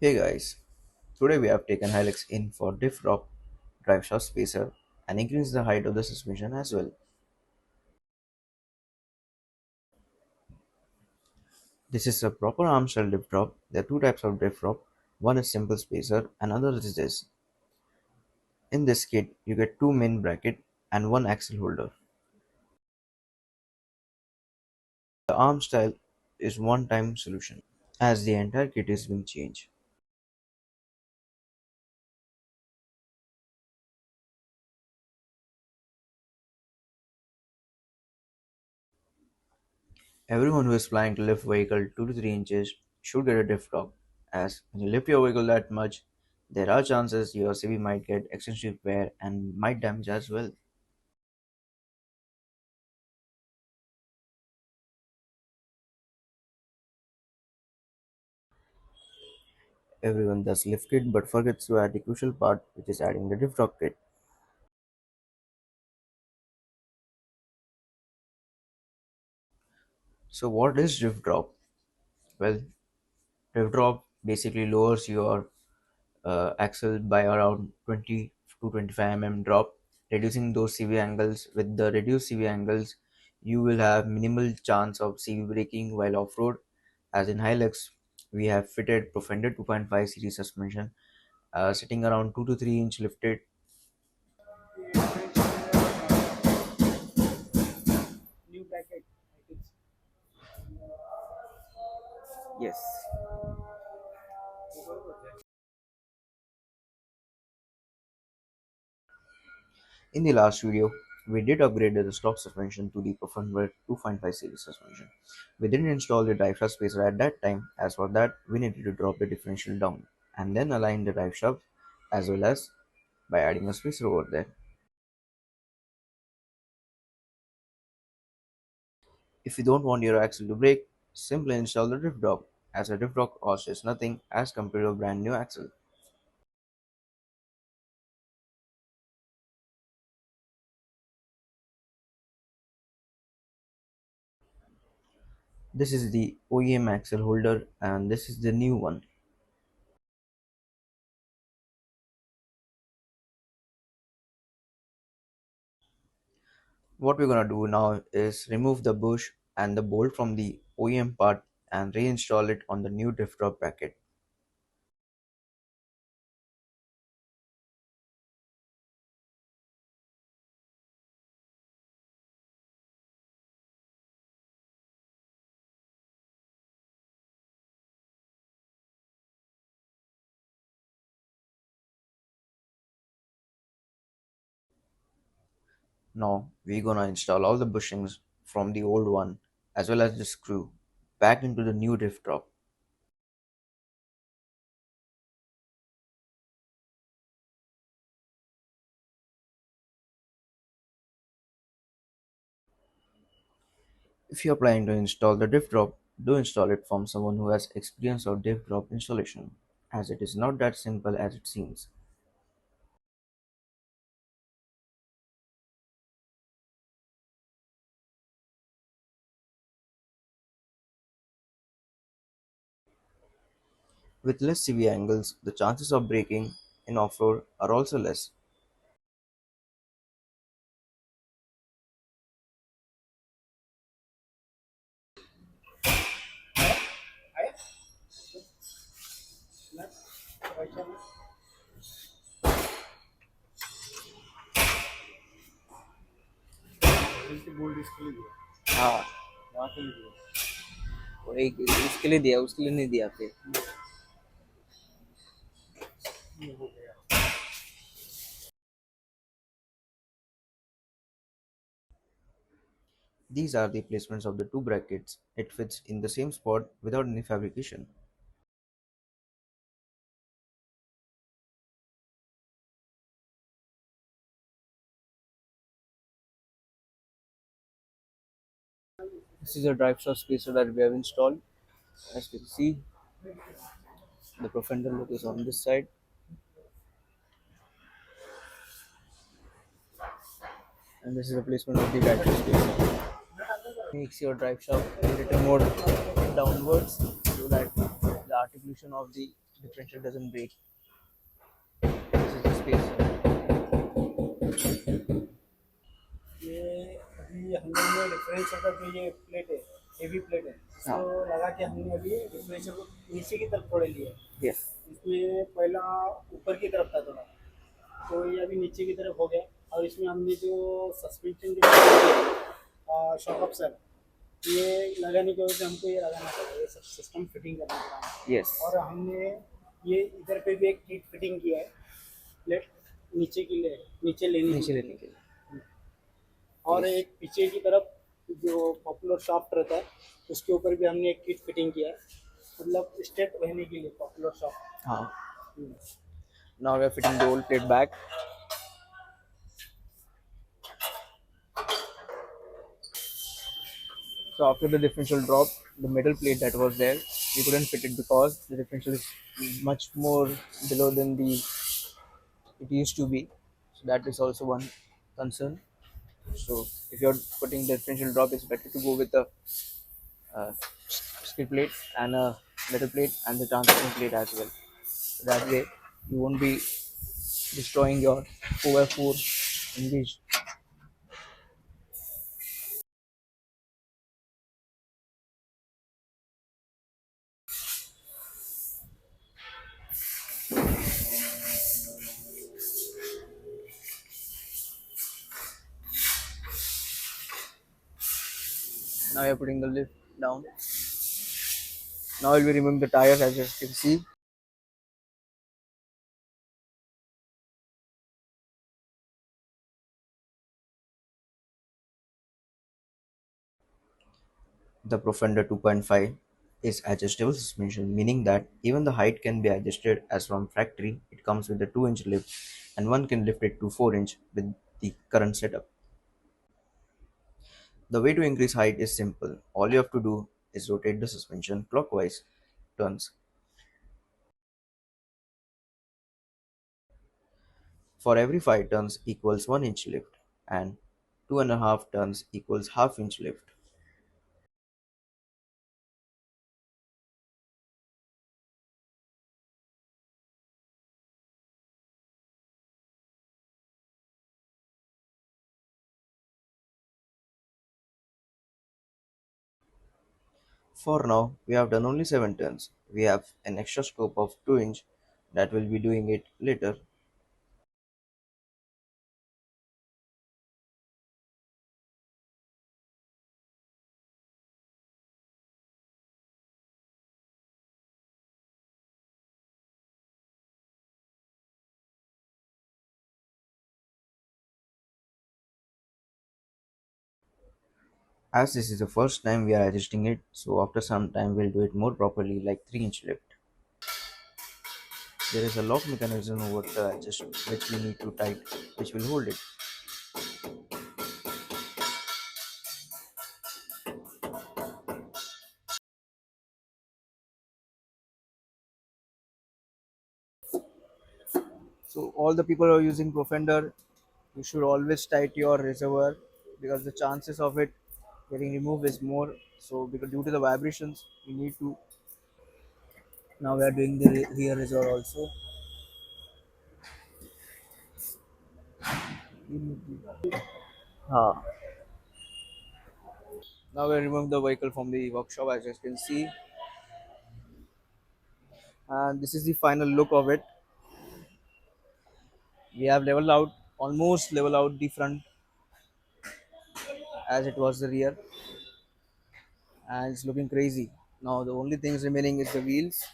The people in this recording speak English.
Hey guys, today we have taken Hilux in for Diff Drop Driveshaft Spacer and increase the height of the suspension as well. This is a proper arm style diff drop. There are two types of diff drop. One is simple spacer and another is this. In this kit, you get two main bracket and one axle holder. The arm style is one-time solution as the entire kit is being changed. Everyone who is planning to lift vehicle 2 to 3 inches should get a diff drop, as when you lift your vehicle that much, there are chances your CV might get extensive wear and might damage as well. Everyone does lift kit but forgets to add the crucial part, which is adding the diff drop kit. So what is diff drop? Well, diff drop basically lowers your axle by around 20 to 25 drop, reducing those CV angles. With the reduced CV angles, you will have minimal chance of CV braking while off-road. As in Hilux, we have fitted Profender 2.5 series suspension, sitting around 2 to 3 inch lifted. Yes. In the last video, we did upgrade the stock suspension to the Profender 2.5 series suspension. We didn't install the Driveshaft Spacer at that time, as for that, we needed to drop the differential down and then align the drive shaft as well as by adding a spacer over there. If you don't want your axle to break, simply install the drift drop, as a drift drop costs nothing as compared to a brand new axle. This is the OEM axle holder and this is the new one. What we're gonna do now is remove the bush and the bolt from the OEM part and reinstall it on the new drift drop bracket. Now we're gonna install all the bushings from the old one as well as the screw back into the new drift drop. If you are planning to install the diff drop, do install it from someone who has experience of diff drop installation, as it is not that simple as it seems. With less CV angles, the chances of braking in off-road are also less. हाँ वहाँ के लिए दिया। वो एक उसके लिए दिया उसके लिए नहीं दिया फिर। These are the placements of the two brackets. It fits in the same spot without any fabrication. This is a Driveshaft Spacer that we have installed. As you can see, the Profender look is on this side, and this is a placement of the Driveshaft Spacer. Makes your drive shaft a little more downwards so that the articulation of the differential doesn't break. This is the spacer. ये अभी हम लोग ने differential का जो ये plate है, heavy plate है, हाँ. इसको लगा के हमने अभी डिफरेंशियल को नीचे की तरफ थोड़े लिया है। Yes. इसमें पहला ऊपर की तरफ था थोड़ा, तो ये अभी नीचे की तरफ हो गया। और इसमें हमने जो सस्पेंशन जो शॉक अब्सर ये लगाने की वजह से हमको ये लगाना पड़ा, ये सब सिस्टम फिटिंग करना पड़ा। Yes. और हमने ये इधर पे भी एक किट फिटिंग किया है, प्लेट नीचे की ले नीचे लेने नीचे की। लेने के लिए. और Yes. एक पीछे की तरफ जो पॉपुलर शाफ्ट रहता है उसके ऊपर भी हमने एक किट फिटिंग किया है, मतलब स्ट्रेट रहने के लिए पॉपुलर शाफ्ट। हाँ. Now we are fitting the old plate back. So after the differential drop, the metal plate that was there, we couldn't fit it because the differential is much more below than the it used to be. So that is also one concern. So if you're putting the differential drop, it's better to go with a skid plate and a metal plate and the transmission plate as well. So that way you won't be destroying your 4x4 engine. Now you're putting the lift down. Now we'll be removing the tires as you can see. The Profender 2.5 is adjustable suspension, meaning that even the height can be adjusted as from factory. It comes with a 2-inch lift and one can lift it to 4-inch with the current setup. The way to increase height is simple. All you have to do is rotate the suspension clockwise turns. For every 5 turns equals 1 inch lift and 2.5 turns equals half inch lift. For now, we have done only 7 turns. We have an extra scope of 2 inch that will be doing it later. As this is the first time we are adjusting it, so after some time we'll do it more properly like 3-inch lift. There is a lock mechanism over the adjust which we need to tight which will hold it. So all the people who are using Profender, you should always tight your reservoir because the chances of it getting removed is more. So because due to the vibrations, we need to. Now we are doing the rear reservoir also. Ah. Now we are removing the vehicle from the workshop as you can see, and this is the final look of it. We have leveled out, almost leveled out the front as it was the rear, and it's looking crazy. Now the only things remaining is the wheels.